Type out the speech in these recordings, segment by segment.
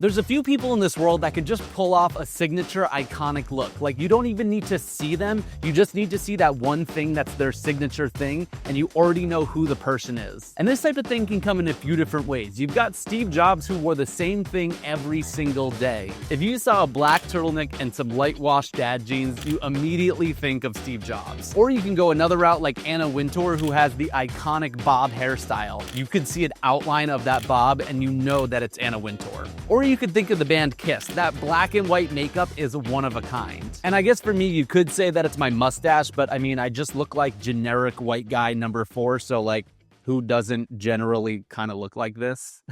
There's a few people in this world that can just pull off a signature iconic look. Like, you don't even need to see them, you just need to see that one thing that's their signature thing, and you already know who the person is. And this type of thing can come in a few different ways. You've got Steve Jobs, who wore the same thing every single day. If you saw a black turtleneck and some light wash dad jeans, you immediately think of Steve Jobs. Or you can go another route like Anna Wintour, who has the iconic bob hairstyle. You could see an outline of that bob and you know that it's Anna Wintour. Or you could think of the band Kiss. That black and white makeup is one of a kind. And I guess for me, you could say that it's my mustache, but I mean, I just look like generic white guy number 4, so like, who doesn't generally kind of look like this?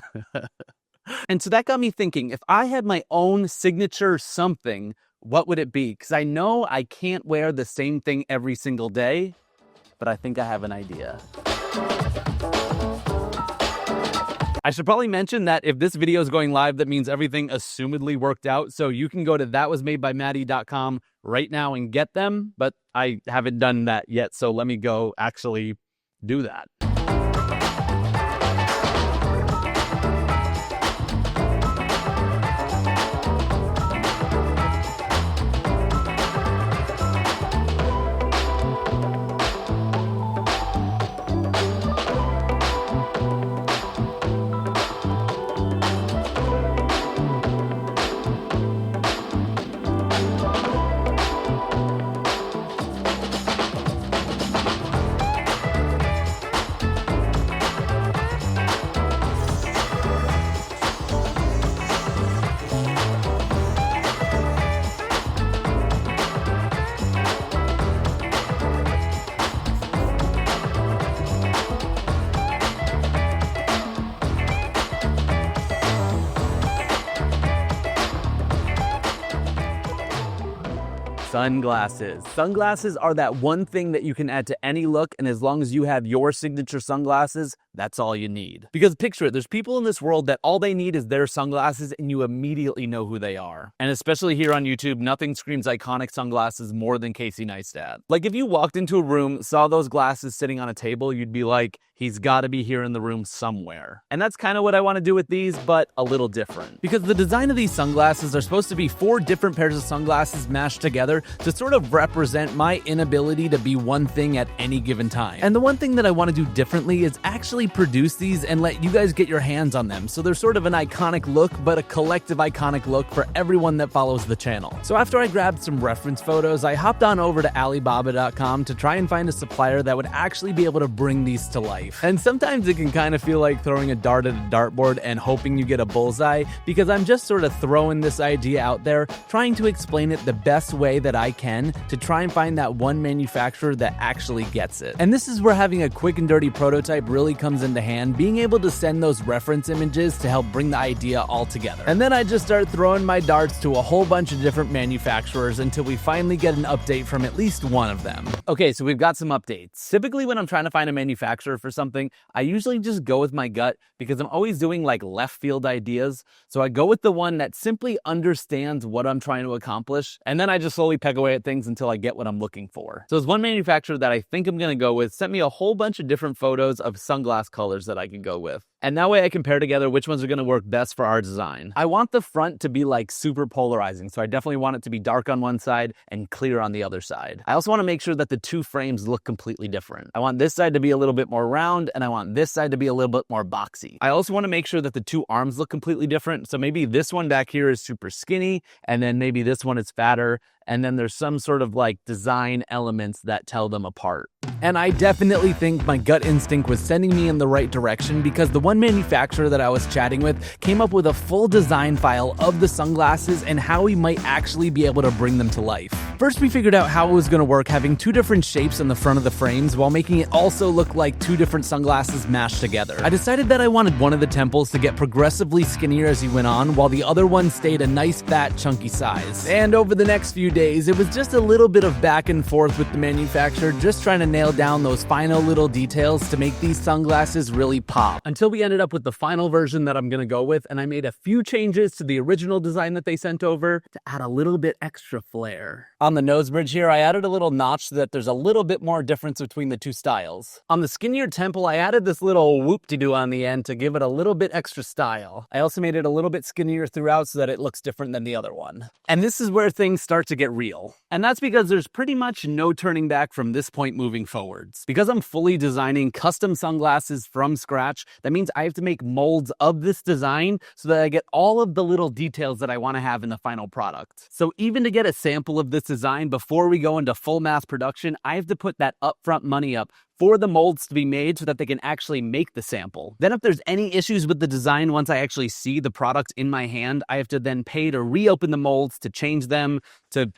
And so that got me thinking, if I had my own signature something, what would it be? Because I know I can't wear the same thing every single day, but I think I have an idea. I should probably mention that if this video is going live, that means everything assumedly worked out. So you can go to thatwasmadebymaddie.com right now and get them, but I haven't done that yet. So let me go actually do that. Sunglasses. Sunglasses are that one thing that you can add to any look, and as long as you have your signature sunglasses, that's all you need. Because picture it, there's people in this world that all they need is their sunglasses and you immediately know who they are. And especially here on YouTube, nothing screams iconic sunglasses more than Casey Neistat. Like, if you walked into a room, saw those glasses sitting on a table, you'd be like, he's got to be here in the room somewhere. And that's kind of what I want to do with these, but a little different. Because the design of these sunglasses are supposed to be 4 different pairs of sunglasses mashed together to sort of represent my inability to be one thing at any given time. And the one thing that I want to do differently is actually produce these and let you guys get your hands on them. So they're sort of an iconic look, but a collective iconic look for everyone that follows the channel. So after I grabbed some reference photos, I hopped on over to Alibaba.com to try and find a supplier that would actually be able to bring these to life. And sometimes it can kind of feel like throwing a dart at a dartboard and hoping you get a bullseye, because I'm just sort of throwing this idea out there, trying to explain it the best way that I can to try and find that one manufacturer that actually gets it. And this is where having a quick and dirty prototype really comes into hand, being able to send those reference images to help bring the idea all together. And then I just start throwing my darts to a whole bunch of different manufacturers until we finally get an update from at least one of them. Okay, so we've got some updates. Typically when I'm trying to find a manufacturer for something, I usually just go with my gut because I'm always doing like left field ideas. So I go with the one that simply understands what I'm trying to accomplish, and then I just slowly peg away at things until I get what I'm looking for. So there's one manufacturer that I think I'm gonna go with sent me a whole bunch of different photos of sunglass colors that I can go with. And that way I compare together which ones are gonna work best for our design. I want the front to be like super polarizing, so I definitely want it to be dark on one side and clear on the other side. I also wanna make sure that the 2 frames look completely different. I want this side to be a little bit more round, and I want this side to be a little bit more boxy. I also wanna make sure that the 2 arms look completely different, so maybe this one back here is super skinny, and then maybe this one is fatter, and then there's some sort of like design elements that tell them apart. And I definitely think my gut instinct was sending me in the right direction, because the one manufacturer that I was chatting with came up with a full design file of the sunglasses and how we might actually be able to bring them to life. First, we figured out how it was going to work having 2 different shapes on the front of the frames while making it also look like 2 different sunglasses mashed together. I decided that I wanted one of the temples to get progressively skinnier as he went on, while the other one stayed a nice fat chunky size. And over the next few days, it was just a little bit of back and forth with the manufacturer, just trying to nail down those final little details to make these sunglasses really pop, until we ended up with the final version that I'm gonna go with. And I made a few changes to the original design that they sent over to add a little bit extra flair. On the nose bridge here, I added a little notch so that there's a little bit more difference between the two styles. On the skinnier temple, I added this little whoop-de-doo on the end to give it a little bit extra style. I also made it a little bit skinnier throughout so that it looks different than the other one. And this is where things start to get real. And that's because there's pretty much no turning back from this point moving forwards. Because I'm fully designing custom sunglasses from scratch, that means I have to make molds of this design so that I get all of the little details that I want to have in the final product. So even to get a sample of this design before we go into full mass production, I have to put that upfront money up for the molds to be made so that they can actually make the sample. Then if there's any issues with the design once I actually see the product in my hand, I have to then pay to reopen the molds to change them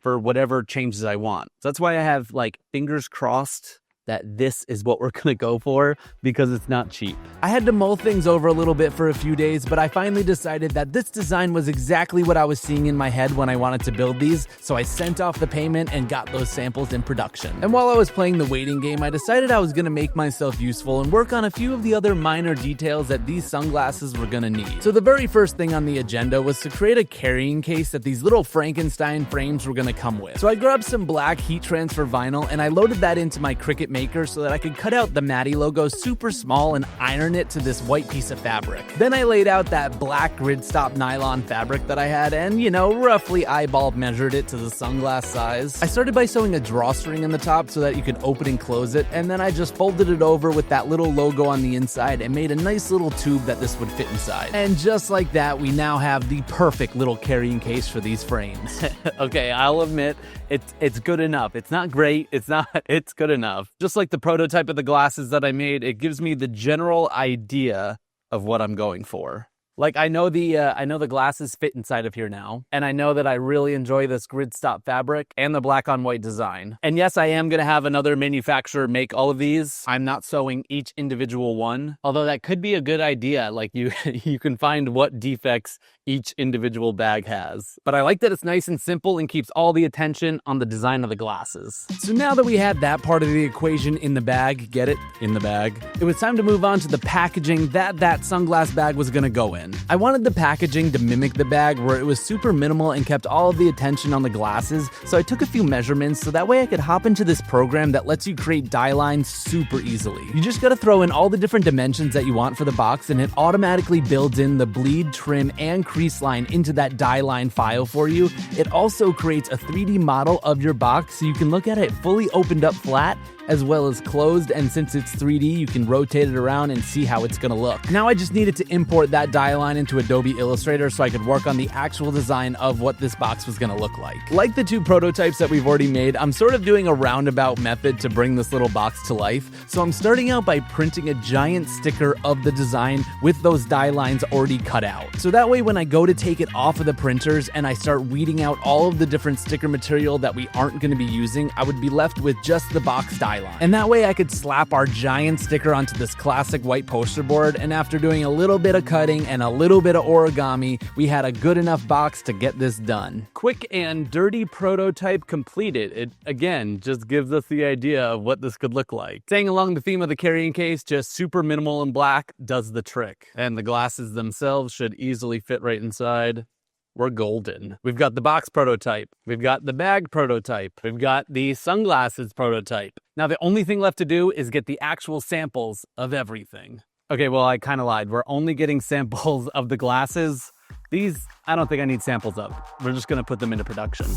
for whatever changes I want. So that's why I have like fingers crossed that this is what we're gonna go for, because it's not cheap. I had to mull things over a little bit for a few days, but I finally decided that this design was exactly what I was seeing in my head when I wanted to build these, so I sent off the payment and got those samples in production. And while I was playing the waiting game, I decided I was gonna make myself useful and work on a few of the other minor details that these sunglasses were gonna need. So the very first thing on the agenda was to create a carrying case that these little Frankenstein frames were gonna come with. So I grabbed some black heat transfer vinyl and I loaded that into my Cricut Maker so that I could cut out the Matty logo super small and iron it to this white piece of fabric. Then I laid out that black grid stop nylon fabric that I had and, roughly eyeball measured it to the sunglass size. I started by sewing a drawstring in the top so that you could open and close it, and then I just folded it over with that little logo on the inside and made a nice little tube that this would fit inside. And just like that, we now have the perfect little carrying case for these frames. Okay, I'll admit, it's good enough. It's not great, it's good enough. Just like the prototype of the glasses that I made, it gives me the general idea of what I'm going for. Like I know the glasses fit inside of here now, and I know that I really enjoy this grid stop fabric and the black on white design. And yes, I am gonna have another manufacturer make all of these. I'm not sewing each individual one, although that could be a good idea. Like you can find what defects each individual bag has. But I like that it's nice and simple and keeps all the attention on the design of the glasses. So now that we had that part of the equation in the bag, get it? In the bag. It was time to move on to the packaging that sunglass bag was gonna go in. I wanted the packaging to mimic the bag where it was super minimal and kept all of the attention on the glasses, so I took a few measurements so that way I could hop into this program that lets you create die lines super easily. You just gotta throw in all the different dimensions that you want for the box and it automatically builds in the bleed, trim, and crease line into that die line file for you. It also creates a 3D model of your box so you can look at it fully opened up flat as well as closed, and since it's 3D, you can rotate it around and see how it's gonna look. Now I just needed to import that die line into Adobe Illustrator so I could work on the actual design of what this box was gonna look like. Like the two prototypes that we've already made, I'm sort of doing a roundabout method to bring this little box to life. So I'm starting out by printing a giant sticker of the design with those die lines already cut out. So that way when I go to take it off of the printers and I start weeding out all of the different sticker material that we aren't gonna be using, I would be left with just the box die line. And that way I could slap our giant sticker onto this classic white poster board, and after doing a little bit of cutting and a little bit of origami, we had a good enough box to get this done. Quick and dirty prototype completed. It, again, just gives us the idea of what this could look like. Staying along the theme of the carrying case, just super minimal and black does the trick. And the glasses themselves should easily fit right inside. We're golden. We've got the box prototype. We've got the bag prototype. We've got the sunglasses prototype. Now the only thing left to do is get the actual samples of everything. Okay, well, I kind of lied. We're only getting samples of the glasses. These, I don't think I need samples of. We're just gonna put them into production.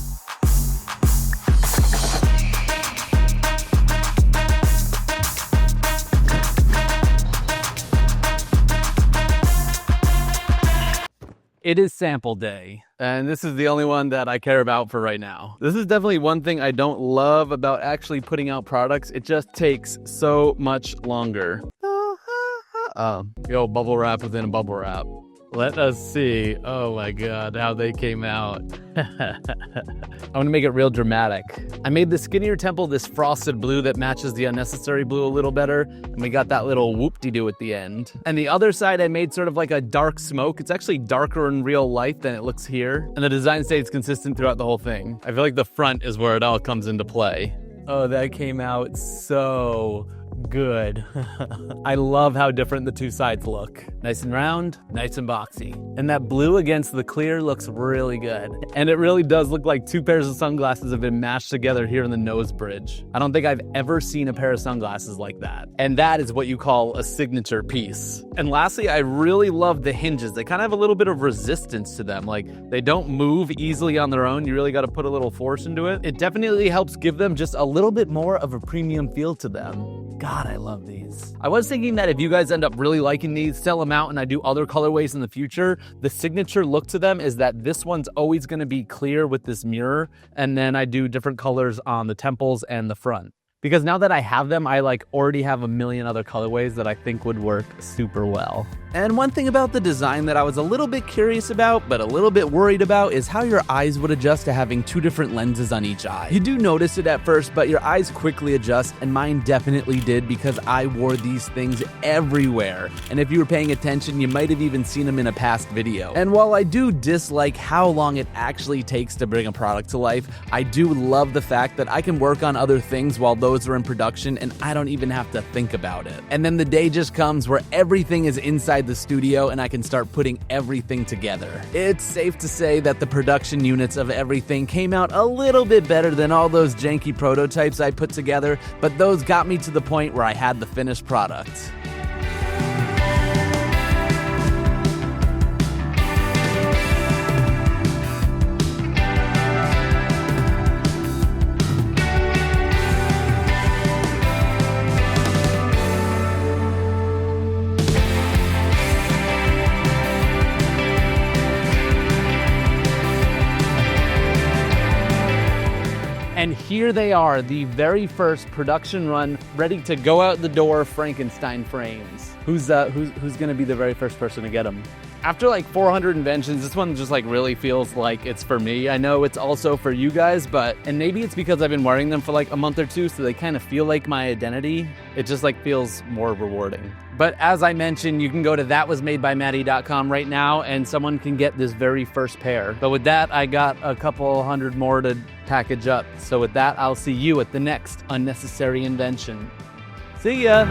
It is sample day, and this is the only one that I care about for right now. This is definitely one thing I don't love about actually putting out products. It just takes so much longer. Yo, bubble wrap within a bubble wrap. Let us see. Oh my God, how they came out. I want to make it real dramatic. I made the skinnier temple this frosted blue that matches the unnecessary blue a little better. And we got that little whoop-de-doo at the end. And the other side I made sort of like a dark smoke. It's actually darker in real life than it looks here. And the design stays consistent throughout the whole thing. I feel like the front is where it all comes into play. Oh, that came out so Good. I love how different the two sides look. Nice and round, nice and boxy. And that blue against the clear looks really good. And it really does look like two pairs of sunglasses have been mashed together here in the nose bridge. I don't think I've ever seen a pair of sunglasses like that. And that is what you call a signature piece. And lastly, I really love the hinges. They kind of have a little bit of resistance to them. Like, they don't move easily on their own. You really got to put a little force into it. It definitely helps give them just a little bit more of a premium feel to them. God, I love these. I was thinking that if you guys end up really liking these, sell them out, and I do other colorways in the future, the signature look to them is that this one's always going to be clear with this mirror, and then I do different colors on the temples and the front. Because now that I have them, I already have a million other colorways that I think would work super well. And one thing about the design that I was a little bit curious about, but a little bit worried about, is how your eyes would adjust to having two different lenses on each eye. You do notice it at first, but your eyes quickly adjust, and mine definitely did because I wore these things everywhere. And if you were paying attention, you might have even seen them in a past video. And while I do dislike how long it actually takes to bring a product to life, I do love the fact that I can work on other things while those are in production and I don't even have to think about it. And then the day just comes where everything is inside the studio and I can start putting everything together. It's safe to say that the production units of everything came out a little bit better than all those janky prototypes I put together, but those got me to the point where I had the finished product. And here they are, the very first production run, ready to go out the door Frankenstein frames. Who's gonna be the very first person to get them? After 400 inventions, this one just really feels like it's for me. I know it's also for you guys, and maybe it's because I've been wearing them for a month or two, so they kind of feel like my identity. It just feels more rewarding. But as I mentioned, you can go to thatwasmadebymaddie.com right now and someone can get this very first pair. But with that, I got a couple hundred more to package up. So with that, I'll see you at the next unnecessary invention. See ya!